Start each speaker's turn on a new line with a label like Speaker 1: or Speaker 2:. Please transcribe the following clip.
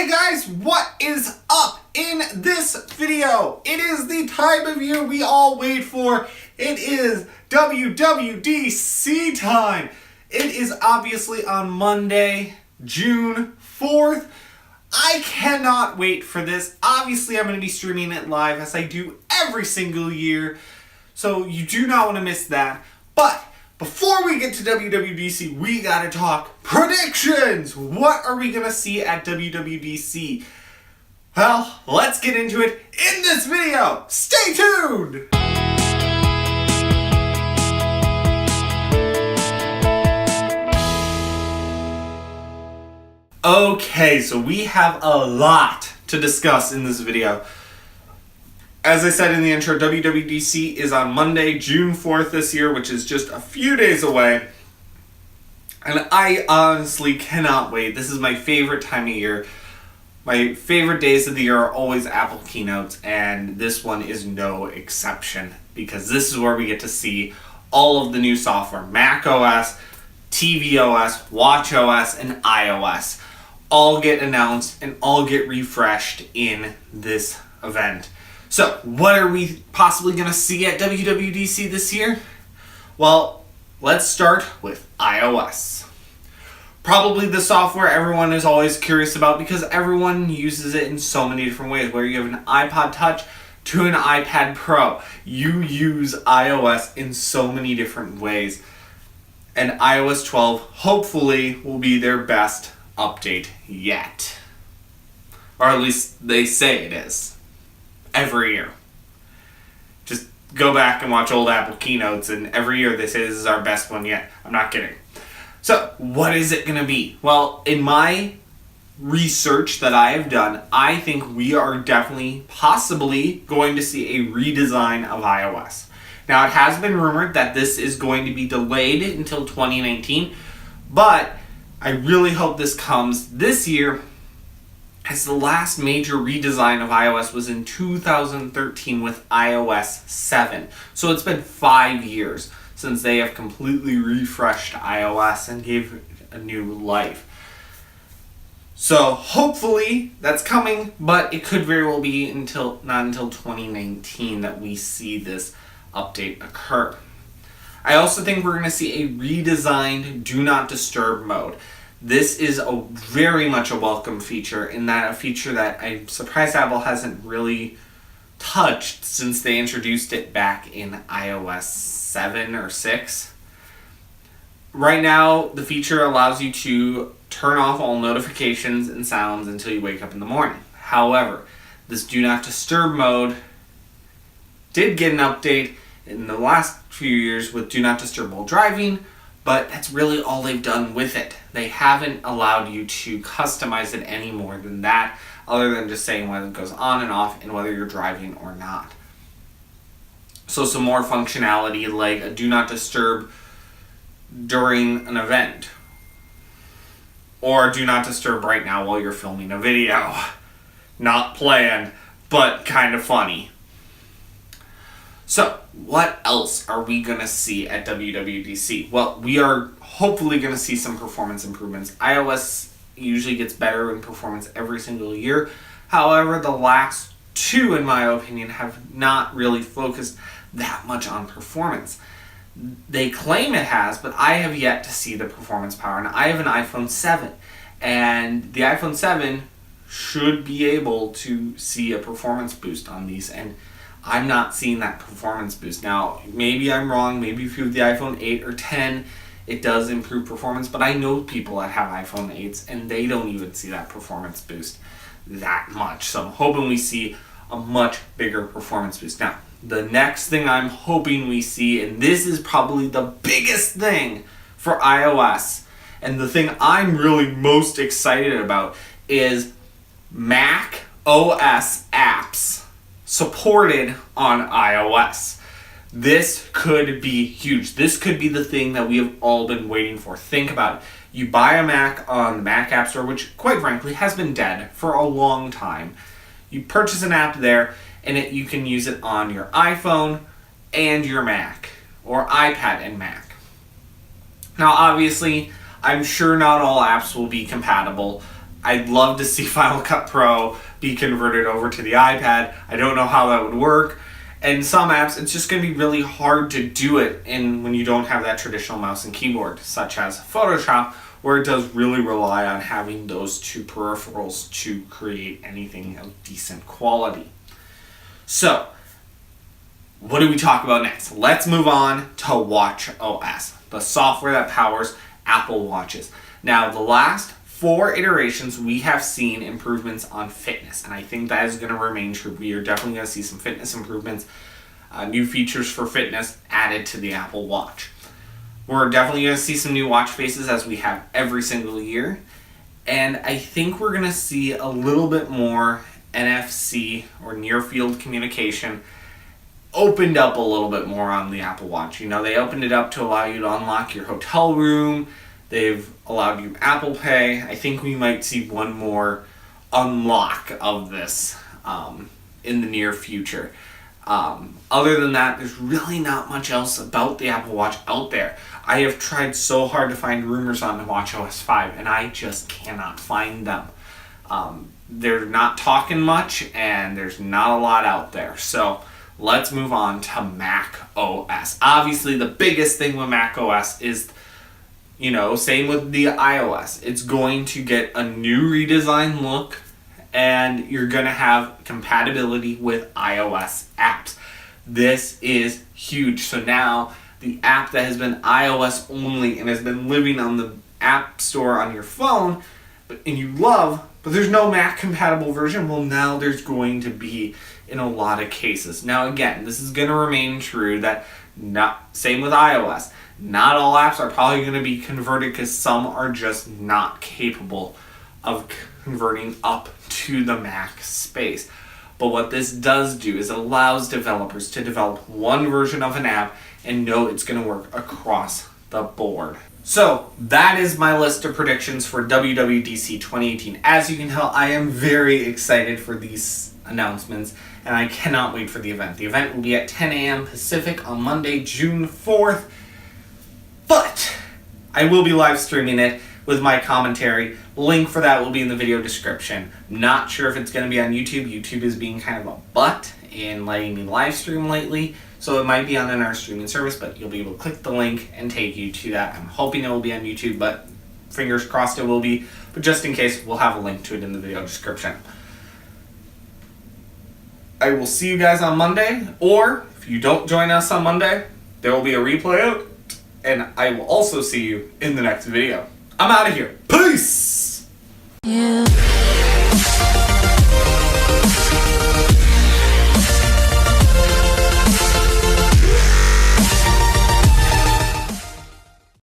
Speaker 1: Hey guys, what is up in this video? It is the time of year we all wait for. It is WWDC time. It is obviously on Monday, June 4th. I cannot wait for this. Obviously, I'm going to be streaming it live as I do every single year. So you do not want to miss that. But before we get to WWDC, we gotta talk predictions! What are we gonna see at WWDC? Well, let's get into it in this video! Stay tuned! Okay, so we have a lot to discuss in this video. As I said in the intro, WWDC is on Monday, June 4th this year, which is just a few days away. And I honestly cannot wait. This is my favorite time of year. My favorite days of the year are always Apple keynotes, and this one is no exception, because this is where we get to see all of the new software. Mac OS, tvOS, watchOS, and iOS all get announced and all get refreshed in this event. So, what are we possibly going to see at WWDC this year? Well, let's start with iOS. Probably the software everyone is always curious about because everyone uses it in so many different ways. Whether you have an iPod Touch to an iPad Pro, you use iOS in so many different ways. And iOS 12 hopefully will be their best update yet. Or at least they say it is. Every year. Just go back and watch old Apple keynotes, and every year they say this is our best one yet. I'm not kidding. So, what is it going to be? Well, in my research that I have done, I think we are definitely, possibly, going to see a redesign of iOS. Now, it has been rumored that this is going to be delayed until 2019, but I really hope this comes this year, as the last major redesign of iOS was in 2013 with iOS 7. So it's been 5 years since they have completely refreshed iOS and gave it a new life. So hopefully that's coming, but it could very well be not until 2019 that we see this update occur. I also think we're going to see a redesigned Do Not Disturb mode. This is very much a welcome feature, in that a feature that I'm surprised Apple hasn't really touched since they introduced it back in iOS 7 or 6. Right now, the feature allows you to turn off all notifications and sounds until you wake up in the morning. However, this Do Not Disturb mode did get an update in the last few years with Do Not Disturb while driving, but that's really all they've done with it. They haven't allowed you to customize it any more than that, other than just saying whether it goes on and off and whether you're driving or not. So some more functionality like a Do Not Disturb during an event, or Do Not Disturb right now while you're filming a video. Not planned, but kind of funny. So, what else are we going to see at WWDC? Well, we are hopefully going to see some performance improvements. iOS usually gets better in performance every single year. However, the last two, in my opinion, have not really focused that much on performance. They claim it has, but I have yet to see the performance power. And I have an iPhone 7, and the iPhone 7 should be able to see a performance boost on these, and I'm not seeing that performance boost. Now, maybe I'm wrong. Maybe if you have the iPhone 8 or 10, it does improve performance. But I know people that have iPhone 8s, and they don't even see that performance boost that much. So I'm hoping we see a much bigger performance boost. Now, the next thing I'm hoping we see, and this is probably the biggest thing for iOS, and the thing I'm really most excited about, is Mac OS apps supported on iOS. This could be huge. This could be the thing that we have all been waiting for. Think about it. You buy a Mac on the Mac App Store, which quite frankly has been dead for a long time. You purchase an app there, and you can use it on your iPhone and your Mac, or iPad and Mac. Now obviously, I'm sure not all apps will be compatible. I'd love to see Final Cut Pro be converted over to the iPad. I don't know how that would work. And some apps, it's just going to be really hard to do it when you don't have that traditional mouse and keyboard, such as Photoshop, where it does really rely on having those two peripherals to create anything of decent quality. So, what do we talk about next? Let's move on to watchOS, the software that powers Apple Watches. Now, the last 4 iterations, we have seen improvements on fitness, and I think that is going to remain true. We are definitely going to see some fitness improvements, new features for fitness added to the Apple Watch. We're definitely going to see some new watch faces, as we have every single year, and I think we're going to see a little bit more NFC, or near field communication, opened up a little bit more on the Apple Watch. You know, they opened it up to allow you to unlock your hotel room. They've allowed you Apple Pay. I think we might see one more unlock of this in the near future. Other than that, there's really not much else about the Apple Watch out there. I have tried so hard to find rumors on the watchOS 5, and I just cannot find them. They're not talking much, and there's not a lot out there. So let's move on to Mac OS. Obviously, the biggest thing with Mac OS is, you know, same with the iOS. It's going to get a new redesigned look, and you're going to have compatibility with iOS apps. This is huge. So now the app that has been iOS only and has been living on the App Store on your phone, and you love, but there's no Mac compatible version, well, now there's going to be in a lot of cases. Now again, this is going to remain true that same with iOS. Not all apps are probably going to be converted because some are just not capable of converting up to the Mac space. But what this does do is it allows developers to develop one version of an app and know it's going to work across the board. So that is my list of predictions for WWDC 2018. As you can tell, I am very excited for these announcements, and I cannot wait for the event. The event will be at 10 a.m. Pacific on Monday, June 4th. But I will be live streaming it with my commentary. Link for that will be in the video description. Not sure if it's going to be on YouTube. YouTube is being kind of a butt in letting me live stream lately, so it might be on our streaming service, but you'll be able to click the link and take you to that. I'm hoping it will be on YouTube, but fingers crossed it will be. But just in case, we'll have a link to it in the video description. I will see you guys on Monday, or if you don't join us on Monday, there will be a replay out, and I will also see you in the next video. I'm out of here. Peace!
Speaker 2: Yeah.